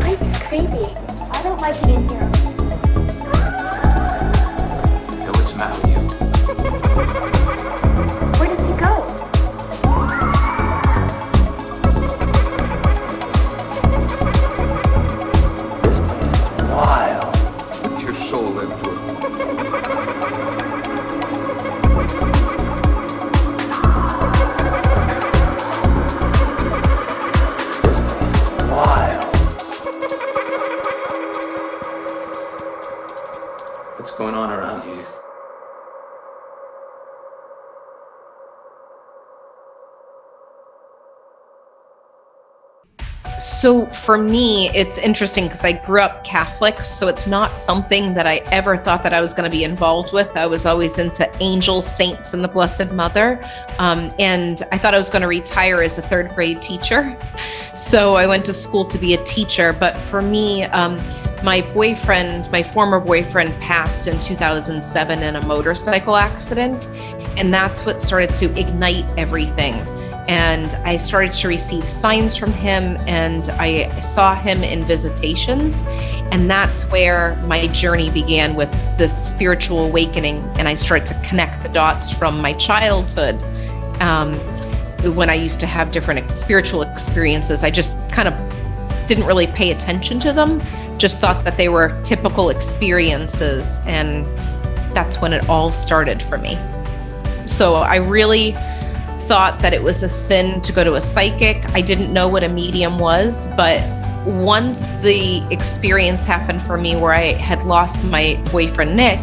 Life's crazy. I don't like it in here. Hey, what's the matter with you? Where did you go? Wild. Put your soul into it. Wild. What's going on around you? So for me, it's interesting because I grew up Catholic, so it's not something that I ever thought that I was going to be involved with. I was always into angels, saints, and the Blessed Mother. And I thought I was going to retire as a third grade teacher. So I went to school to be a teacher. But for me, my former boyfriend passed in 2007 in a motorcycle accident. And that's what started to ignite everything. And I started to receive signs from him, and I saw him in visitations. And that's where my journey began with this spiritual awakening. And I started to connect the dots from my childhood, when I used to have different spiritual experiences. I just kind of didn't really pay attention to them, just thought that they were typical experiences. And that's when it all started for me. So I really thought that it was a sin to go to a psychic. I didn't know what a medium was, but once the experience happened for me where I had lost my boyfriend, Nick,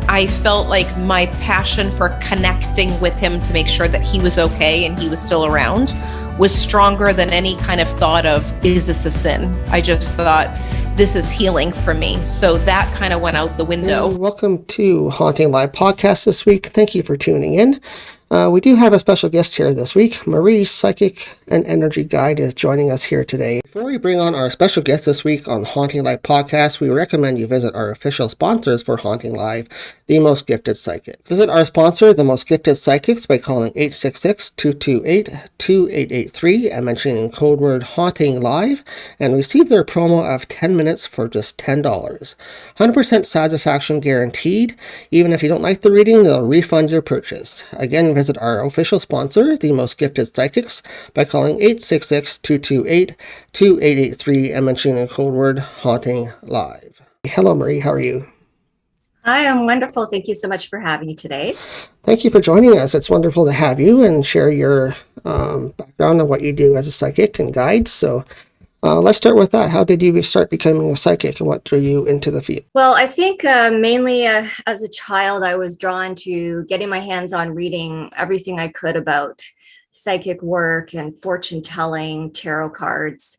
I felt like my passion for connecting with him to make sure that he was okay and he was still around was stronger than any kind of thought of, is this a sin? I just thought, this is healing for me. So that kind of went out the window. And welcome to Haunting Live Podcast this week. Thank you for tuning in. We do have a special guest here this week. Marie, psychic and energy guide, is joining us here today. Before we bring on our special guest this week on Haunting Live Podcast, we recommend you visit our official sponsors for Haunting Live, The Most Gifted Psychic. Visit our sponsor, The Most Gifted Psychics, by calling 866-228-2883 and mentioning code word Haunting Live, and receive their promo of 10 minutes for just $10. 100% satisfaction guaranteed. Even if you don't like the reading, they'll refund your purchase. Again, visit our official sponsor, The Most Gifted Psychics, by calling 866-228-2883 and mentioning the code word Haunting Live. Hello, Marie. How are you? Hi, I'm wonderful. Thank you so much for having me today. Thank you for joining us. It's wonderful to have you and share your background and what you do as a psychic and guide. So let's start with that. How did you start becoming a psychic, and what drew you into the field? Well, I think mainly as a child, I was drawn to getting my hands on reading everything I could about psychic work and fortune telling, tarot cards.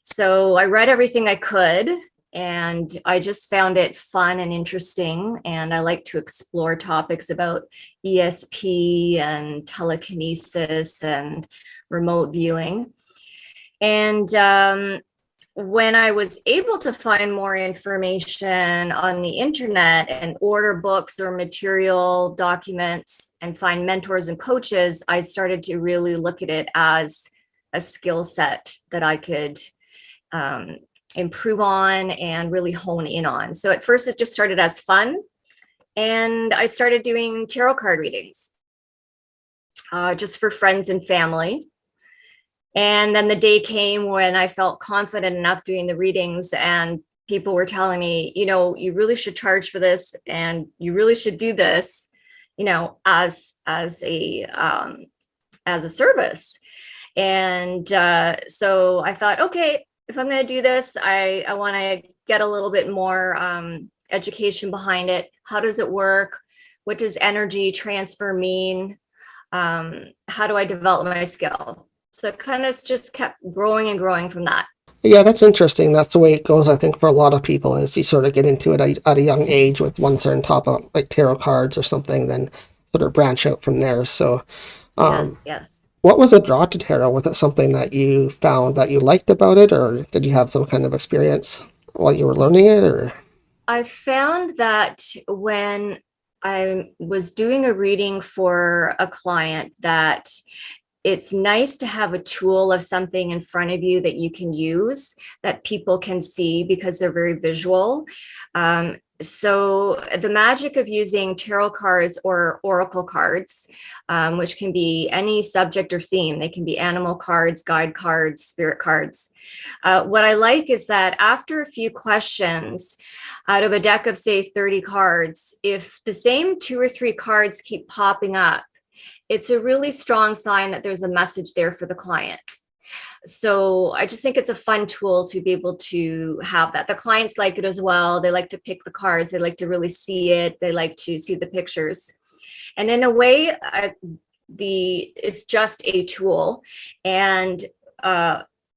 So I read everything I could, and I just found it fun and interesting. And I like to explore topics about ESP and telekinesis and remote viewing. And when I was able to find more information on the internet and order books or material documents and find mentors and coaches, I started to really look at it as a skill set that I could improve on and really hone in on. So at first it just started as fun, and I started doing tarot card readings just for friends and family. And then the day came when I felt confident enough doing the readings, and people were telling me, you really should charge for this, and you really should do this, as a service. And so I thought, okay, if I'm going to do this, I want to get a little bit more education behind it. How does it work? What does energy transfer mean? How do I develop my skill? So it kind of just kept growing and growing from that. Yeah, that's interesting. That's the way it goes, I think, for a lot of people, is you sort of get into it at a young age with one certain topic, like tarot cards or something, then sort of branch out from there. So Yes. what was a draw to tarot? Was it something that you found that you liked about it, or did you have some kind of experience while you were learning it? Or I found that when I was doing a reading for a client, that it's nice to have a tool of something in front of you that you can use, that people can see because they're very visual. So the magic of using tarot cards or oracle cards, which can be any subject or theme, they can be animal cards, guide cards, spirit cards. What I like is that after a few questions out of a deck of, say, 30 cards, if the same 2 or 3 cards keep popping up, it's a really strong sign that there's a message there for the client. So I just think it's a fun tool to be able to have that. The clients like it as well. They like to pick the cards. They like to really see it. They like to see the pictures. And in a way, it's just a tool. And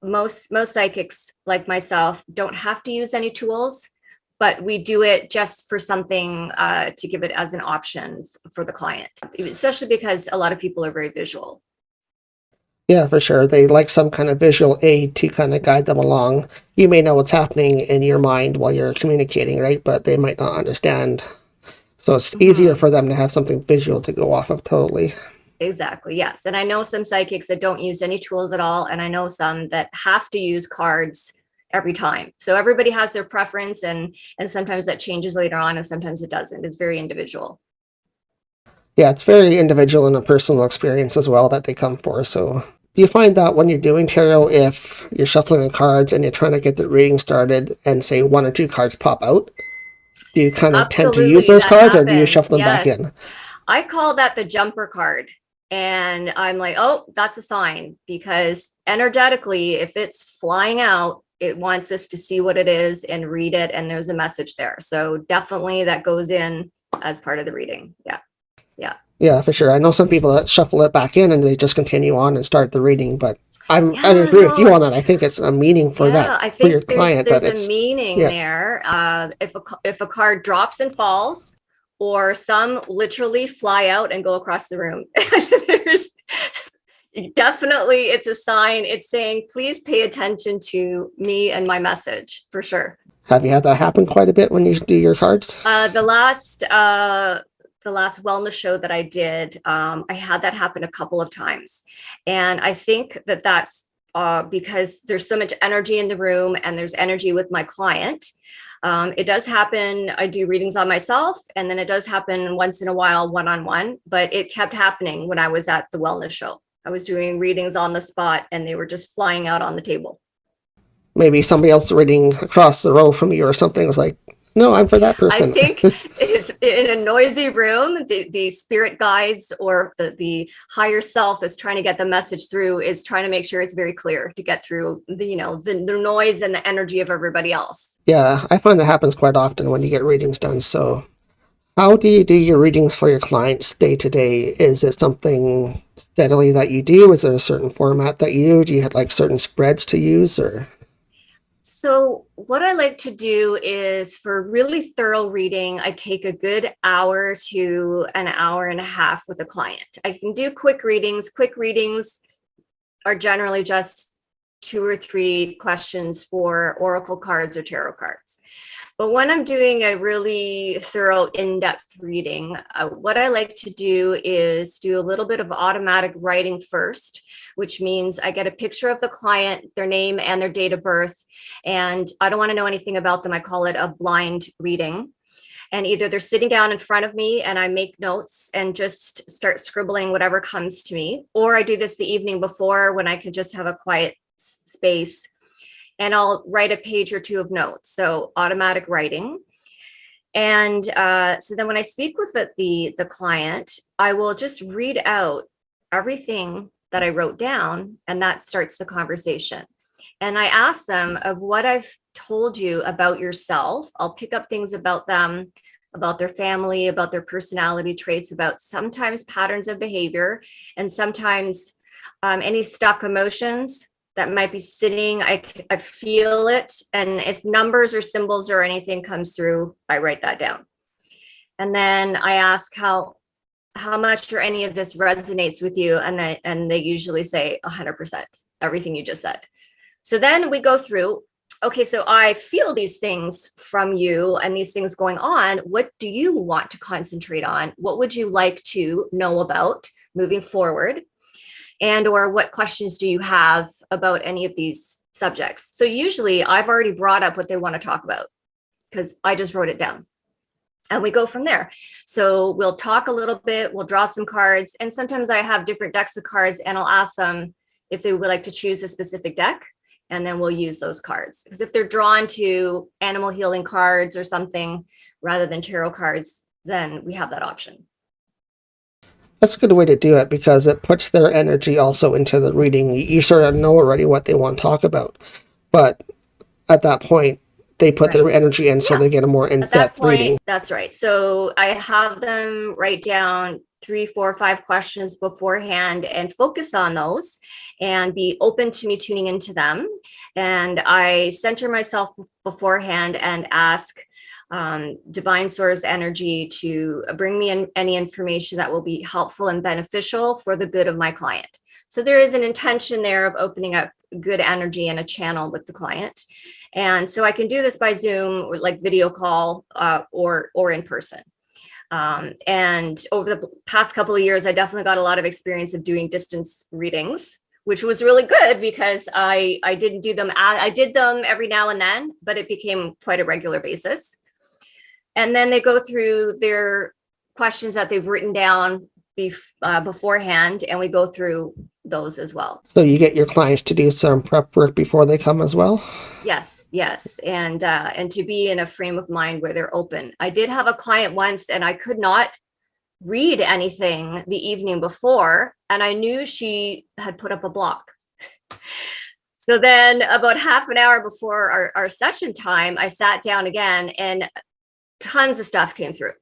most psychics like myself don't have to use any tools, but we do it just for something to give it as an option for the client, especially because a lot of people are very visual. Yeah, for sure. They like some kind of visual aid to kind of guide them along. You may know what's happening in your mind while you're communicating, right? But they might not understand. So it's easier for them to have something visual to go off of, totally. Exactly, yes. And I know some psychics that don't use any tools at all. And I know some that have to use cards every time. So everybody has their preference, and sometimes that changes later on and sometimes it doesn't. It's very individual. Yeah, it's very individual and a personal experience as well that they come for. So do you find that when you're doing tarot, if you're shuffling the cards and you're trying to get the reading started and say 1 or 2 cards pop out, do you kind of tend to use those cards or do you shuffle them back in? I call that the jumper card. And I'm like, oh, that's a sign, because energetically, if it's flying out, it wants us to see what it is and read it. And there's a message there. So definitely that goes in as part of the reading. Yeah. Yeah. Yeah, for sure. I know some people that shuffle it back in and they just continue on and start the reading, but I agree with you on that. I think it's a meaning for that. I think for your client, there's a meaning there. If a card drops and falls, or some literally fly out and go across the room, there's definitely, it's a sign. It's saying, please pay attention to me and my message, for sure. Have you had that happen quite a bit when you do your cards? The last wellness show that I did, I had that happen a couple of times. And I think that that's because there's so much energy in the room and there's energy with my client. It does happen. I do readings on myself, and then it does happen once in a while, one-on-one, but it kept happening when I was at the wellness show. I was doing readings on the spot and they were just flying out on the table. Maybe somebody else reading across the row from you or something was like, no, I'm for that person. I think it's in a noisy room, the spirit guides or the higher self that's trying to get the message through is trying to make sure it's very clear to get through the noise and the energy of everybody else. Yeah, I find that happens quite often when you get readings done. So how do you do your readings for your clients day to day? Is it something steadily that you do? Is there a certain format that you do? Do you have like certain spreads to use or? So what I like to do is, for really thorough reading, I take a good hour to an hour and a half with a client. I can do quick readings. Quick readings are generally just 2 or 3 questions for oracle cards or tarot cards. But when I'm doing a really thorough, in-depth reading, what I like to do is do a little bit of automatic writing first, which means I get a picture of the client, their name and their date of birth, and I don't want to know anything about them. I call it a blind reading. And either they're sitting down in front of me and I make notes and just start scribbling whatever comes to me, or I do this the evening before when I can just have a quiet space and I'll write a page or 2 of notes. So automatic writing. And so then when I speak with the client, I will just read out everything that I wrote down, and that starts the conversation. And I ask them, of what I've told you about yourself, I'll pick up things about them, about their family, about their personality traits, about sometimes patterns of behavior, and sometimes any stuck emotions that might be sitting. I feel it. And if numbers or symbols or anything comes through, I write that down. And then I ask how much or any of this resonates with you. And they usually say 100%, everything you just said. So then we go through, okay, so I feel these things from you and these things going on. What do you want to concentrate on? What would you like to know about moving forward? And or what questions do you have about any of these subjects? So usually I've already brought up what they want to talk about because I just wrote it down. And we go from there. So we'll talk a little bit, we'll draw some cards, and sometimes I have different decks of cards and I'll ask them if they would like to choose a specific deck, and then we'll use those cards. Because if they're drawn to animal healing cards or something rather than tarot cards, then we have that option. That's a good way to do it because it puts their energy also into the reading. You sort of know already what they want to talk about. But at that point, they put their energy in so they get a more in-depth reading. That's right. So I have them write down 3, 4, 5 questions beforehand and focus on those and be open to me tuning into them. And I center myself beforehand and ask divine source energy to bring me in any information that will be helpful and beneficial for the good of my client. So there is an intention there of opening up good energy and a channel with the client. And so I can do this by Zoom or like video call or in person. And over the past couple of years, I definitely got a lot of experience of doing distance readings, which was really good because I didn't do them. I did them every now and then, but it became quite a regular basis. And then they go through their questions that they've written down beforehand, and we go through those as well. So you get your clients to do some prep work before they come as well? Yes, and to be in a frame of mind where they're open. I did have a client once, and I could not read anything the evening before, and I knew she had put up a block. So then about half an hour before our session time, I sat down again, and tons of stuff came through.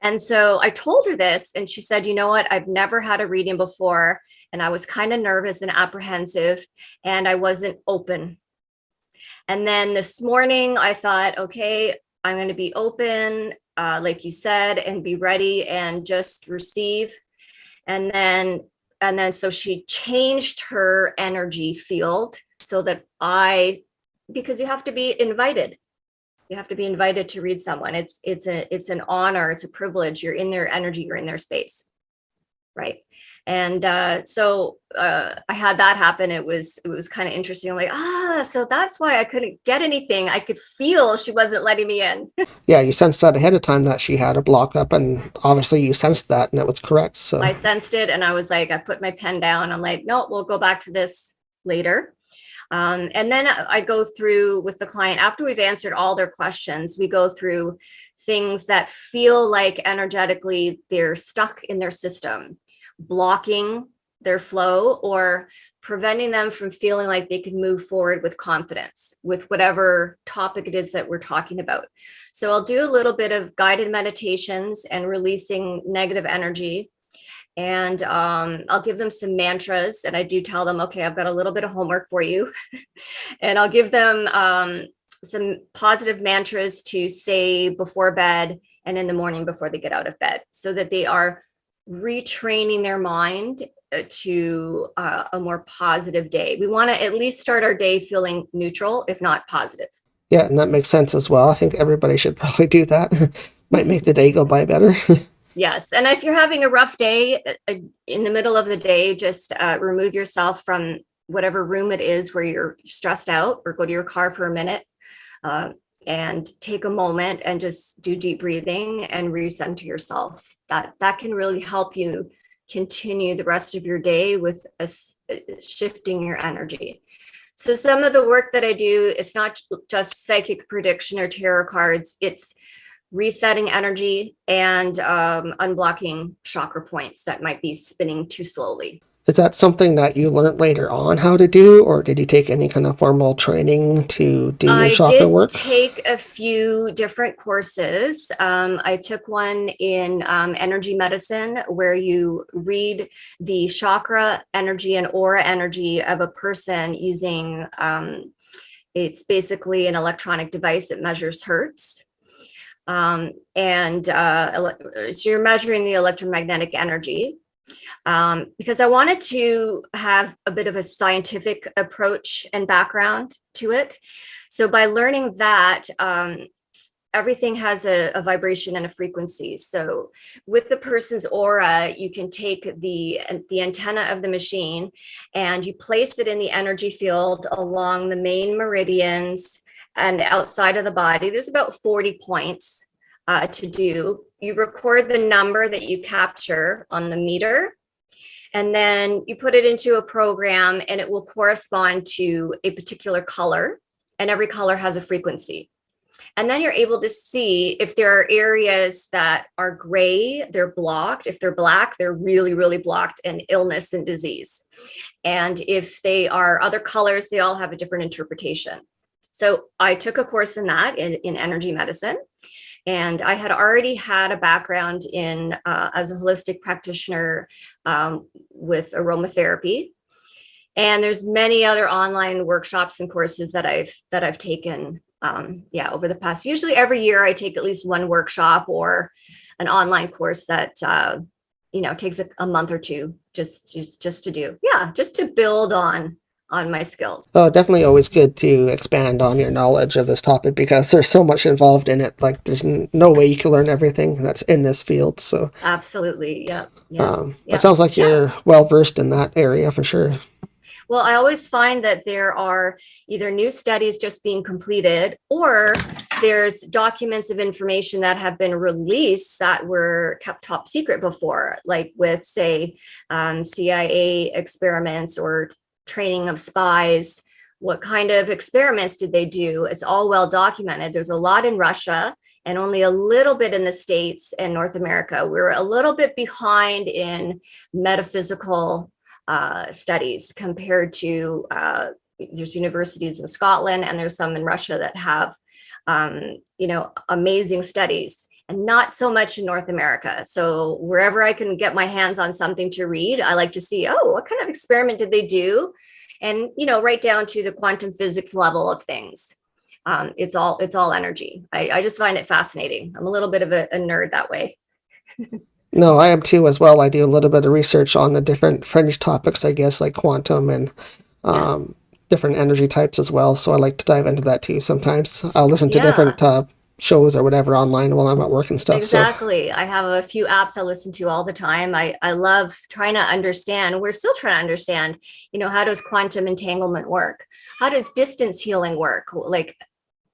And so I told her this, and she said, you know what, I've never had a reading before, and I was kind of nervous and apprehensive, and I wasn't open. And then this morning I thought, okay, I'm going to be open, like you said, and be ready and just receive. And then so she changed her energy field so that because you have to be invited. You have to be invited to read someone. It's an honor. It's a privilege. You're in their energy. You're in their space, right? And so I had that happen. It was kind of interesting. I'm like, so that's why I couldn't get anything. I could feel she wasn't letting me in. Yeah, you sensed that ahead of time that she had a block up, and obviously you sensed that, and it was correct. So I sensed it, and I was like, I put my pen down. I'm like, no, we'll go back to this later. And then I go through with the client after we've answered all their questions. We go through things that feel like energetically they're stuck in their system, blocking their flow or preventing them from feeling like they can move forward with confidence with whatever topic it is that we're talking about. So I'll do a little bit of guided meditations and releasing negative energy. And I'll give them some mantras, and I do tell them, okay, I've got a little bit of homework for you. And I'll give them some positive mantras to say before bed and in the morning before they get out of bed, so that they are retraining their mind to a more positive day. We want to at least start our day feeling neutral, if not positive. Yeah, and that makes sense as well. I think everybody should probably do that. Might make the day go by better. Yes. And if you're having a rough day in the middle of the day, just remove yourself from whatever room it is where you're stressed out, or go to your car for a minute and take a moment and just do deep breathing and recenter yourself. That can really help you continue the rest of your day with shifting your energy. So some of the work that I do, it's not just psychic prediction or tarot cards. It's resetting energy and unblocking chakra points that might be spinning too slowly. Is that something that you learned later on how to do, or did you take any kind of formal training to do your chakra work? I did take a few different courses. I took one in energy medicine, where you read the chakra energy and aura energy of a person using, it's basically an electronic device that measures hertz. So you're measuring the electromagnetic energy. Because I wanted to have a bit of a scientific approach and background to it. So by learning that, everything has a vibration and a frequency. So with the person's aura, you can take the antenna of the machine and you place it in the energy field along the main meridians and outside of the body. There's about 40 points to do. You record the number that you capture on the meter, and then you put it into a program and it will correspond to a particular color, and every color has a frequency. And then you're able to see if there are areas that are gray, they're blocked. If they're black, they're really, really blocked, and illness and disease. And if they are other colors, they all have a different interpretation. So I took a course in that in energy medicine. And I had already had a background in as a holistic practitioner with aromatherapy. And there's many other online workshops and courses that I've taken over the past. Usually every year I take at least one workshop or an online course that takes a month or two just to do. Yeah, just to build on my skills. Oh, definitely always good to expand on your knowledge of this topic because there's so much involved in it. Like there's no way you can learn everything that's in this field. So absolutely. Yeah. Yes. It sounds like you're well versed in that area for sure. Well, I always find that there are either new studies just being completed or there's documents of information that have been released that were kept top secret before, like with, say, CIA experiments or training of spies. What kind of experiments did they do? It's all well documented. There's a lot in Russia and only a little bit in the States and North America. We're a little bit behind in metaphysical studies compared to there's universities in Scotland and there's some in Russia that have amazing studies, and not so much in North America. So wherever I can get my hands on something to read, I like to see, what kind of experiment did they do? And right down to the quantum physics level of things. It's all energy. I just find it fascinating. I'm a little bit of a nerd that way. No, I am too as well. I do a little bit of research on the different fringe topics, I guess, like quantum and Yes. different energy types as well. So I like to dive into that too sometimes. I'll listen to Yeah. different shows or whatever online while I'm at work and stuff. Exactly. So I have a few apps I listen to all the time. I love trying to understand. We're still trying to understand, how does quantum entanglement work? How does distance healing work?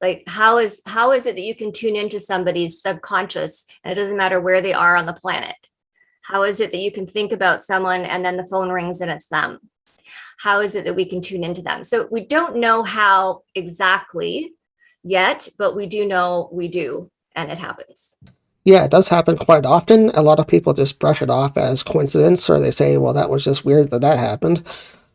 Like how is it that you can tune into somebody's subconscious and it doesn't matter where they are on the planet? How is it that you can think about someone and then the phone rings and it's them? How is it that we can tune into them? So we don't know how exactly yet, but we do know we do, and it happens. Yeah, it does happen quite often. A lot of people just brush it off as coincidence, or they say, well, that was just weird that happened.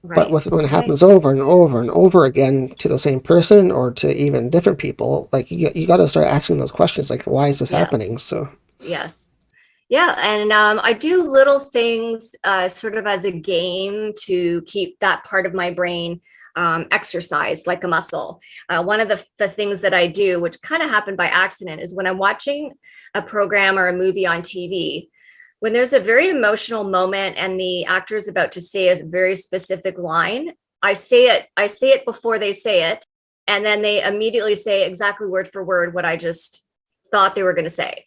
Right. But when it happens over and over and over again to the same person or to even different people, like you got to start asking those questions, like, why is this happening? So yes. Yeah, and I do little things sort of as a game to keep that part of my brain exercised like a muscle. One of the things that I do, which kind of happened by accident, is when I'm watching a program or a movie on TV, when there's a very emotional moment and the actor is about to say a very specific line, I say it before they say it, and then they immediately say exactly word for word what I just thought they were going to say.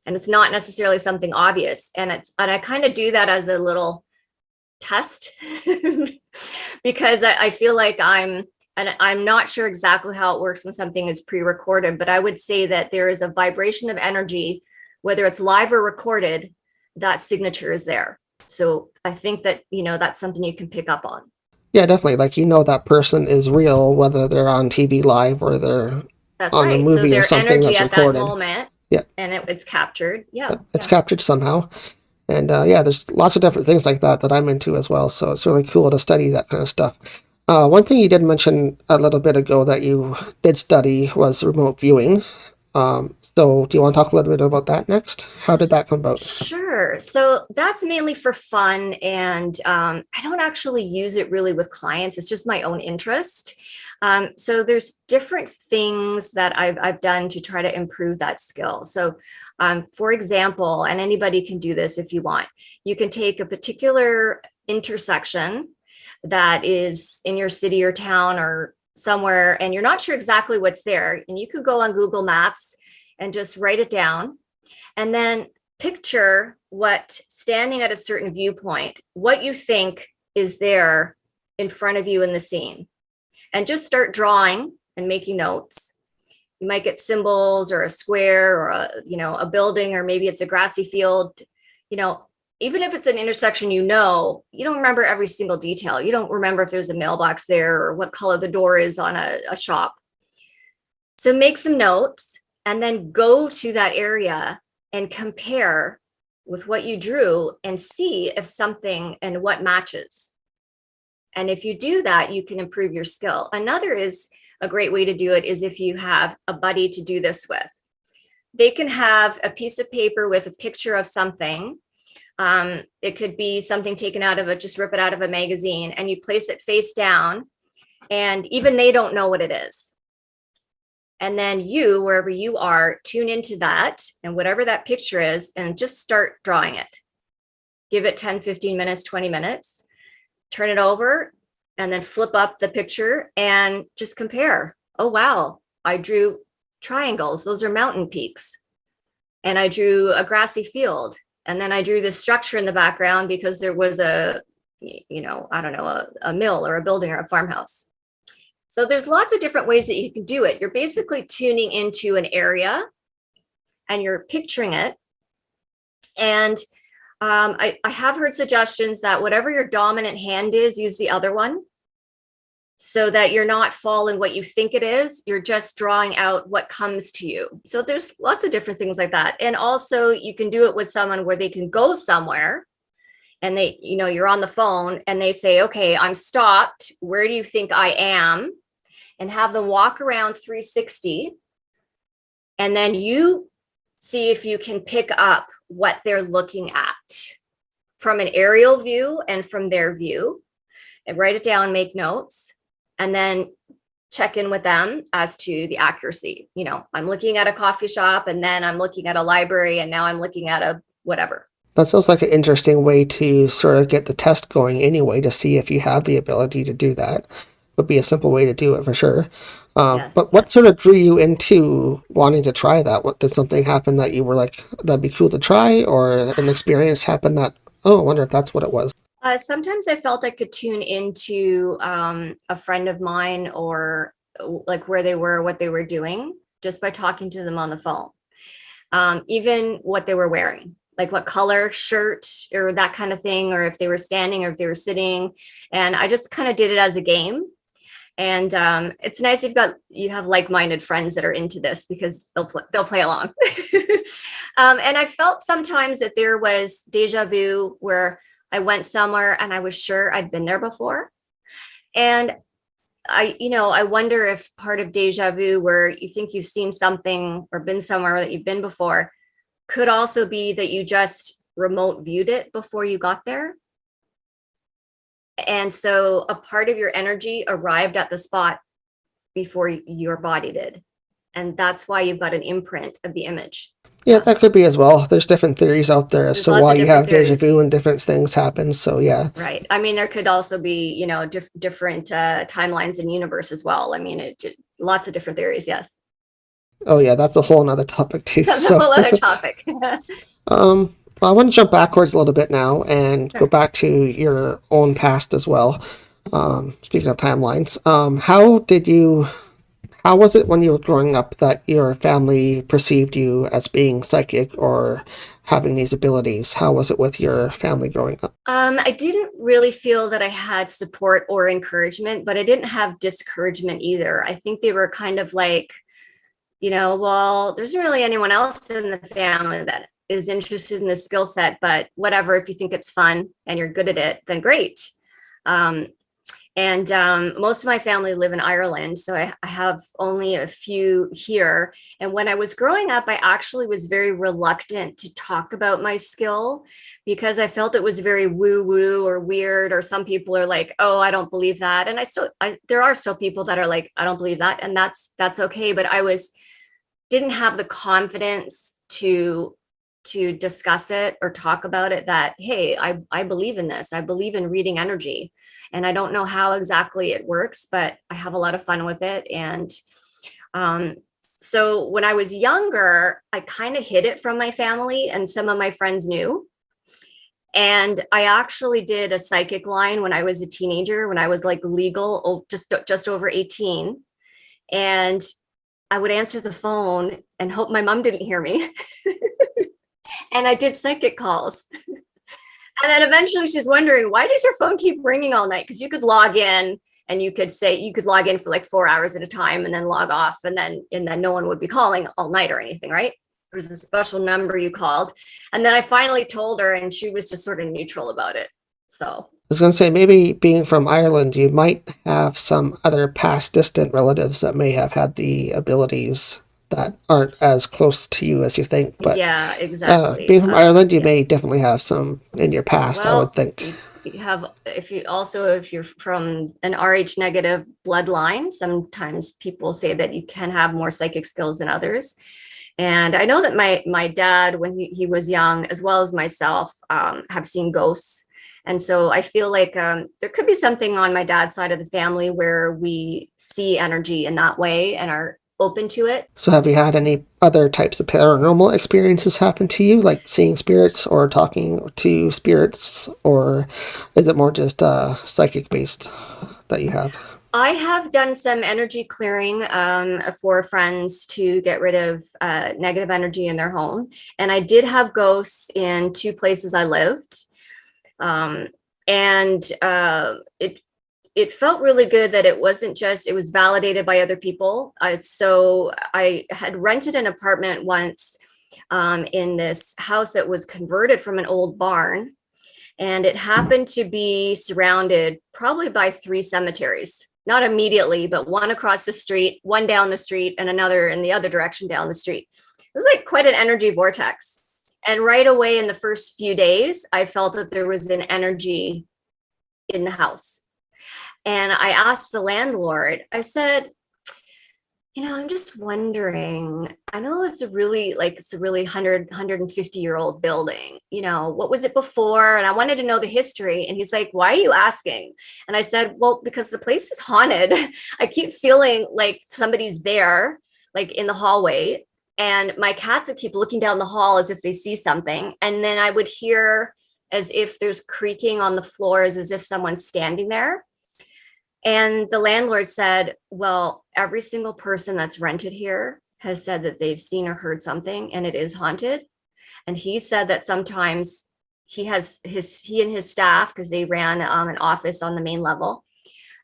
And it's not necessarily something obvious. And I kind of do that as a little test because I feel like I'm not sure exactly how it works when something is pre-recorded, but I would say that there is a vibration of energy, whether it's live or recorded, that signature is there. So I think that, that's something you can pick up on. yeah, definitely. Like, that person is real, whether they're on TV live or they're That's on right. a movie So their or something energy that's at recorded. that moment. Yeah. And it's captured. Yeah. It's captured somehow. And there's lots of different things like that I'm into as well. So it's really cool to study that kind of stuff. One thing you did mention a little bit ago that you did study was remote viewing. So do you want to talk a little bit about that next? How did that come about? Sure. So that's mainly for fun. And I don't actually use it really with clients. It's just my own interest. So there's different things that I've done to try to improve that skill. So for example, and anybody can do this if you want, you can take a particular intersection that is in your city or town or somewhere, and you're not sure exactly what's there. And you could go on Google Maps and just write it down. And then picture what, standing at a certain viewpoint, what you think is there in front of you in the scene. And just start drawing and making notes. You might get symbols or a square or a building, or maybe it's a grassy field. Even if it's an intersection, you don't remember every single detail. You don't remember if there's a mailbox there or what color the door is on a shop. So make some notes and then go to that area and compare with what you drew and see if something and what matches. And if you do that, you can improve your skill. Another is a great way to do it is if you have a buddy to do this with. They can have a piece of paper with a picture of something. It could be something taken out of just rip it out of a magazine, and you place it face down, and even they don't know what it is. And then you, wherever you are, tune into that and whatever that picture is, and just start drawing it. Give it 10, 15 minutes, 20 minutes. Turn it over and then flip up the picture and just compare. Oh, wow. I drew triangles. Those are mountain peaks. And I drew a grassy field. And then I drew this structure in the background because there was a mill or a building or a farmhouse. So there's lots of different ways that you can do it. You're basically tuning into an area and you're picturing it. And I have heard suggestions that whatever your dominant hand is, use the other one so that you're not following what you think it is. You're just drawing out what comes to you. So there's lots of different things like that. And also you can do it with someone where they can go somewhere and you're on the phone and they say, okay, I'm stopped. Where do you think I am? And have them walk around 360. And then you see if you can pick up what they're looking at from an aerial view and from their view, and write it down, make notes, and then check in with them as to the accuracy. I'm looking at a coffee shop, and then I'm looking at a library, and now I'm looking at a whatever. That sounds like an interesting way to sort of get the test going anyway, to see if you have the ability to do that. Would be a simple way to do it for sure. Yes. But what sort of drew you into wanting to try that? What, did something happen that you were like, that'd be cool to try, or an experience happen that, I wonder if that's what it was? Sometimes I felt I could tune into a friend of mine, or like where they were, what they were doing, just by talking to them on the phone. Even what they were wearing, like what color shirt or that kind of thing, or if they were standing or if they were sitting. And I just kind of did it as a game. And it's nice you have like-minded friends that are into this, because they'll play along. And I felt sometimes that there was deja vu, where I went somewhere and I was sure I'd been there before. And I wonder if part of deja vu, where you think you've seen something or been somewhere that you've been before, could also be that you just remote viewed it before you got there. And so a part of your energy arrived at the spot before your body did. And that's why you've got an imprint of the image. Yeah, that could be as well. There's different theories out there as to why you have deja vu and different things happen. So yeah. Right. I mean, there could also be, different timelines in universe as well. I mean, lots of different theories. Yes. Oh yeah, that's a whole nother topic too. That's a whole other topic. Well, I want to jump backwards a little bit now and go back to your own past as well. Speaking of timelines, how was it when you were growing up that your family perceived you as being psychic or having these abilities? How was it with your family growing up? I didn't really feel that I had support or encouragement, but I didn't have discouragement either. I think they were kind of like, well, there's not really anyone else in the family that is interested in the skill set, but whatever, if you think it's fun and you're good at it, then great. And most of my family live in Ireland, so I have only a few here. And when I was growing up, I actually was very reluctant to talk about my skill, because I felt it was very woo-woo or weird, or some people are like, oh, I don't believe that. And there are still people that are like, I don't believe that. And that's okay. But I didn't have the confidence to discuss it or talk about it, that, hey, I believe in this. I believe in reading energy, and I don't know how exactly it works, but I have a lot of fun with it. And So when I was younger, I kind of hid it from my family, and some of my friends knew. And I actually did a psychic line when I was a teenager, when I was like legal, just over 18. And I would answer the phone and hope my mom didn't hear me. And I did psychic calls. And then eventually she's wondering, why does your phone keep ringing all night? Because you could log in and you could log in for like 4 hours at a time and then log off, and then no one would be calling all night or anything, right? There was a special number you called. And then I finally told her, and she was just sort of neutral about it. So I was going to say, maybe being from Ireland, you might have some other past distant relatives that may have had the abilities that aren't as close to you as you think. But yeah, exactly. being from Ireland, you may definitely have some in your past, I would think. You have, if you're from an Rh negative bloodline, sometimes people say that you can have more psychic skills than others. And I know that my dad, when he was young, as well as myself, have seen ghosts. And so I feel like there could be something on my dad's side of the family where we see energy in that way and are open to it. So have you had any other types of paranormal experiences happen to you, like seeing spirits or talking to spirits, or is it more just psychic based that you have? I have done some energy clearing for friends to get rid of negative energy in their home. And I did have ghosts in 2 places I lived. It felt really good that it wasn't just, it was validated by other people. So I had rented an apartment once in this house that was converted from an old barn. And it happened to be surrounded probably by 3 cemeteries. Not immediately, but one across the street, one down the street, and another in the other direction down the street. It was like quite an energy vortex. And right away in the first few days, I felt that there was an energy in the house. And I asked the landlord, I said, I'm just wondering, I know it's a really 150-year-old building. What was it before? And I wanted to know the history. And he's like, why are you asking? And I said, well, because the place is haunted. I keep feeling like somebody's there, like in the hallway. And my cats would keep looking down the hall as if they see something. And then I would hear as if there's creaking on the floors, as if someone's standing there. And the landlord said, well, every single person that's rented here has said that they've seen or heard something, and it is haunted. And he said that sometimes he and his staff, because they ran an office on the main level,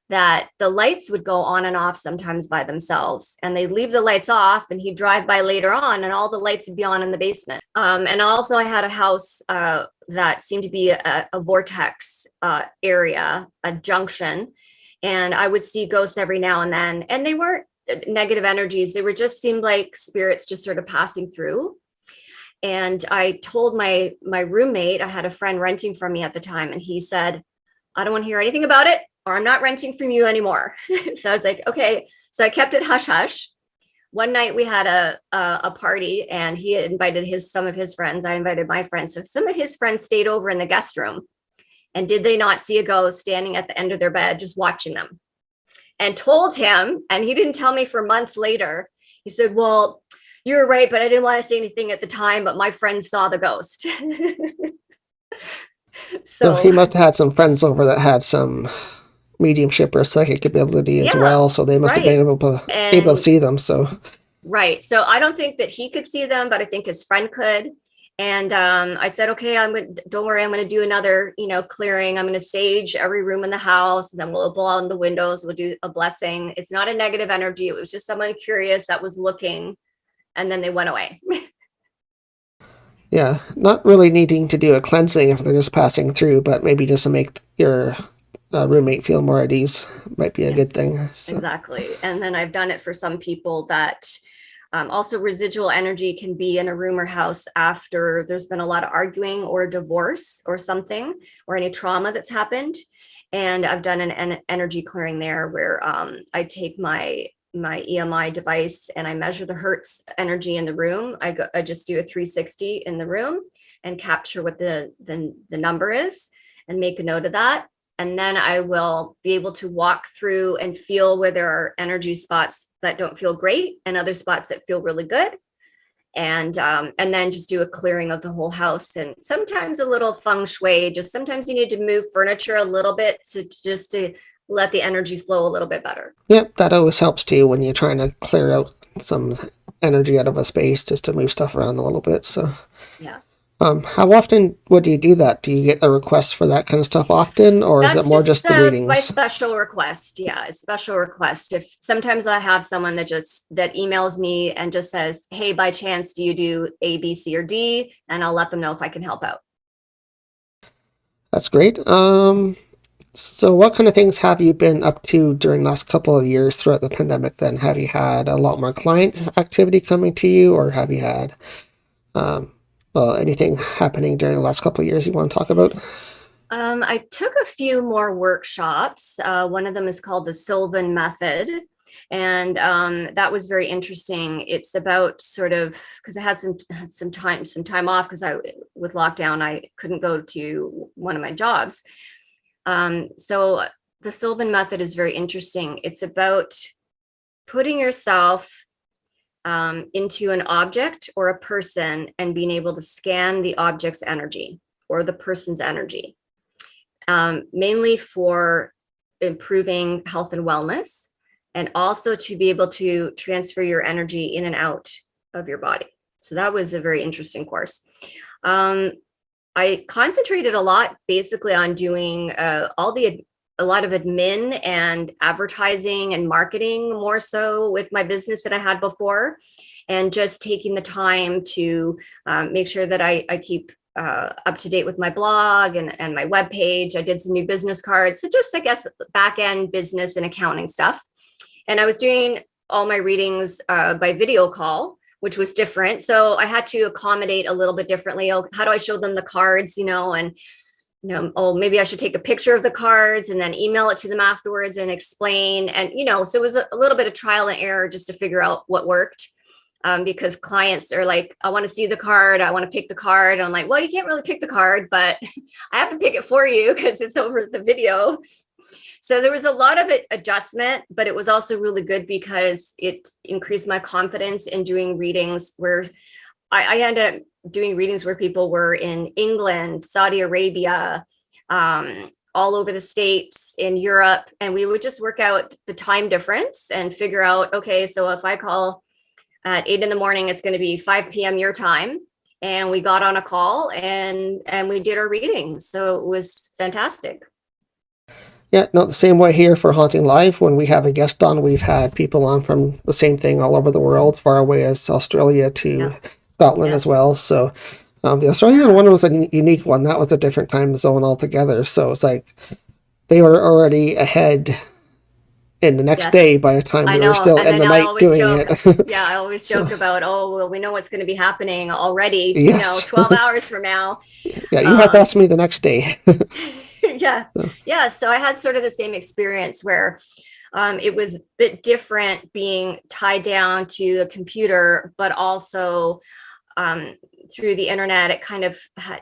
that the lights would go on and off sometimes by themselves, and they'd leave the lights off, and he'd drive by later on and all the lights would be on in the basement. And also I had a house that seemed to be a vortex area, a junction. And I would see ghosts every now and then, and they weren't negative energies. They just seemed like spirits just sort of passing through. And I told my roommate, I had a friend renting from me at the time, and he said, I don't want to hear anything about it, or I'm not renting from you anymore. So I was like, okay. So I kept it hush hush. One night we had a party, and he invited some of his friends. I invited my friends. So some of his friends stayed over in the guest room. And did they not see a ghost standing at the end of their bed, just watching them? And told him, and he didn't tell me for months later. He said, well, you were right, but I didn't want to say anything at the time, but my friend saw the ghost. So he must have had some friends over that had some mediumship or psychic ability as well. So they must have been able to see them. So right. So I don't think that he could see them, but I think his friend could. And I said, okay, don't worry, I'm going to do another, clearing. I'm going to sage every room in the house, and then we'll blow on the windows. We'll do a blessing. It's not a negative energy. It was just someone curious that was looking, and then they went away. Yeah, not really needing to do a cleansing if they're just passing through, but maybe just to make your roommate feel more at ease might be a good thing. So. Exactly. And then I've done it for some people that also residual energy can be in a room or house after there's been a lot of arguing or divorce or something, or any trauma that's happened. And I've done an energy clearing there where I take my EMI device and I measure the hertz energy in the room. I just do a 360 in the room and capture what the number is and make a note of that. And then I will be able to walk through and feel where there are energy spots that don't feel great and other spots that feel really good. And then just do a clearing of the whole house, and sometimes a little feng shui. Just sometimes you need to move furniture a little bit to let the energy flow a little bit better. Yep, that always helps too when you're trying to clear out some energy out of a space, just to move stuff around a little bit. So yeah. How often would you do that? Do you get a request for that kind of stuff often, or is it more just the readings? My special request. Yeah, it's special request. If sometimes I have someone that emails me and just says, "Hey, by chance, do you do A, B, C, or D?" And I'll let them know if I can help out. That's great. So what kind of things have you been up to during the last couple of years throughout the pandemic then? Have you had a lot more client activity coming to you, or have you had anything happening during the last couple of years you want to talk about? I took a few more workshops. One of them is called the Sylvan Method. And that was very interesting. It's about sort of, because I had some time off because with lockdown, I couldn't go to one of my jobs. So the Sylvan Method is very interesting. It's about putting yourself into an object or a person and being able to scan the object's energy or the person's energy, mainly for improving health and wellness, and also to be able to transfer your energy in and out of your body. So that was a very interesting course. I concentrated a lot basically on doing a lot of admin and advertising and marketing, more so with my business that I had before, and just taking the time to make sure that I keep up to date with my blog and my webpage. I did some new business cards. So just, I guess, back end business and accounting stuff. And I was doing all my readings by video call, which was different. So I had to accommodate a little bit differently. Oh, how do I show them the cards, and maybe I should take a picture of the cards and then email it to them afterwards and explain. And, so it was a little bit of trial and error just to figure out what worked. Because clients are like, I want to see the card. I want to pick the card. And I'm like, well, you can't really pick the card, but I have to pick it for you because it's over the video. So there was a lot of adjustment, but it was also really good because it increased my confidence in doing readings where I ended up doing readings where people were in England, Saudi Arabia, all over the States, in Europe. And we would just work out the time difference and figure out, okay, so if I call at 8 a.m, it's going to be 5 p.m. your time. And we got on a call and we did our readings. So it was fantastic. Yeah, no, the same way here for Haunting Live. When we have a guest on, we've had people on from the same thing all over the world, far away as Australia to Scotland as well. So the Australian one was a unique one. That was a different time zone altogether. So it's like they were already ahead in the next day by the time we were still in the night doing it. Yeah, I always joke about, we know what's going to be happening already, 12 hours from now. Yeah, you have to ask me the next day. Yeah. So I had sort of the same experience where it was a bit different being tied down to a computer, but also through the internet, it kind of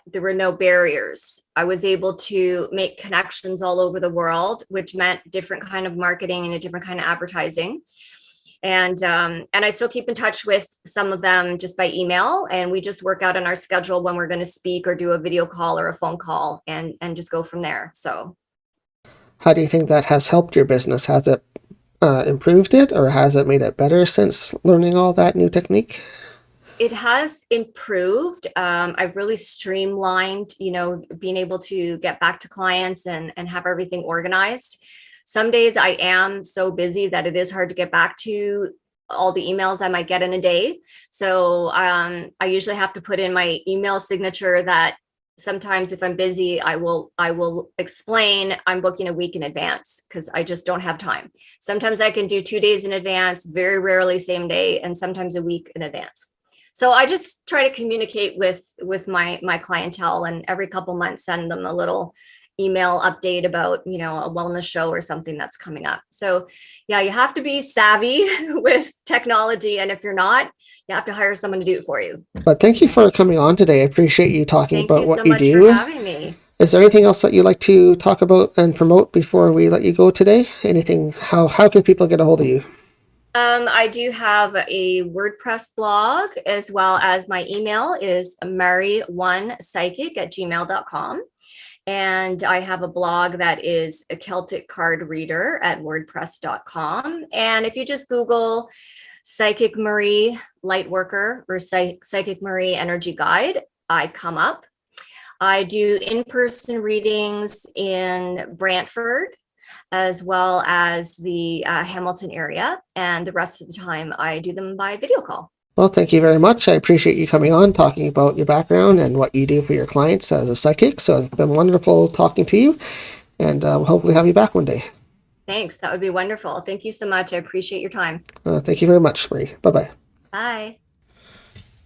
there were no barriers. I was able to make connections all over the world, which meant different kind of marketing and a different kind of advertising. And I still keep in touch with some of them just by email, and we just work out on our schedule when we're going to speak or do a video call or a phone call and just go from there. So how do you think that has helped your business? Has it improved it, or has it made it better since learning all that new technique? It has improved. I've really streamlined, being able to get back to clients and have everything organized. Some days I am so busy that it is hard to get back to all the emails I might get in a day. So I usually have to put in my email signature that sometimes if I'm busy, I will explain I'm booking a week in advance because I just don't have time. Sometimes I can do 2 days in advance, very rarely same day, and sometimes a week in advance. So I just try to communicate with my clientele, and every couple months send them a little email update about, a wellness show or something that's coming up. So yeah, you have to be savvy with technology. And if you're not, you have to hire someone to do it for you. But thank you for coming on today. I appreciate you talking about what you do. Thank you so much for having me. Is there anything else that you'd like to talk about and promote before we let you go today? Anything? How can people get a hold of you? I do have a WordPress blog, as well as my email is mary1psychic@gmail.com. And I have a blog that is a Celtic card reader at wordpress.com. And if you just Google Psychic Marie Lightworker or Psychic Marie Energy Guide, I come up. I do in-person readings in Brantford, as well as the Hamilton area. And the rest of the time, I do them by video call. Well, thank you very much. I appreciate you coming on, talking about your background and what you do for your clients as a psychic. So it's been wonderful talking to you, and we'll hopefully have you back one day. Thanks. That would be wonderful. Thank you so much. I appreciate your time. Thank you very much, Marie. Bye-bye. Bye.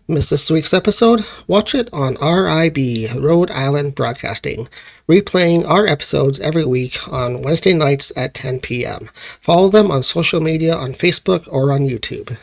Missed this week's episode? Watch it on RIB, Rhode Island Broadcasting, replaying our episodes every week on Wednesday nights at 10 p.m. Follow them on social media on Facebook or on YouTube.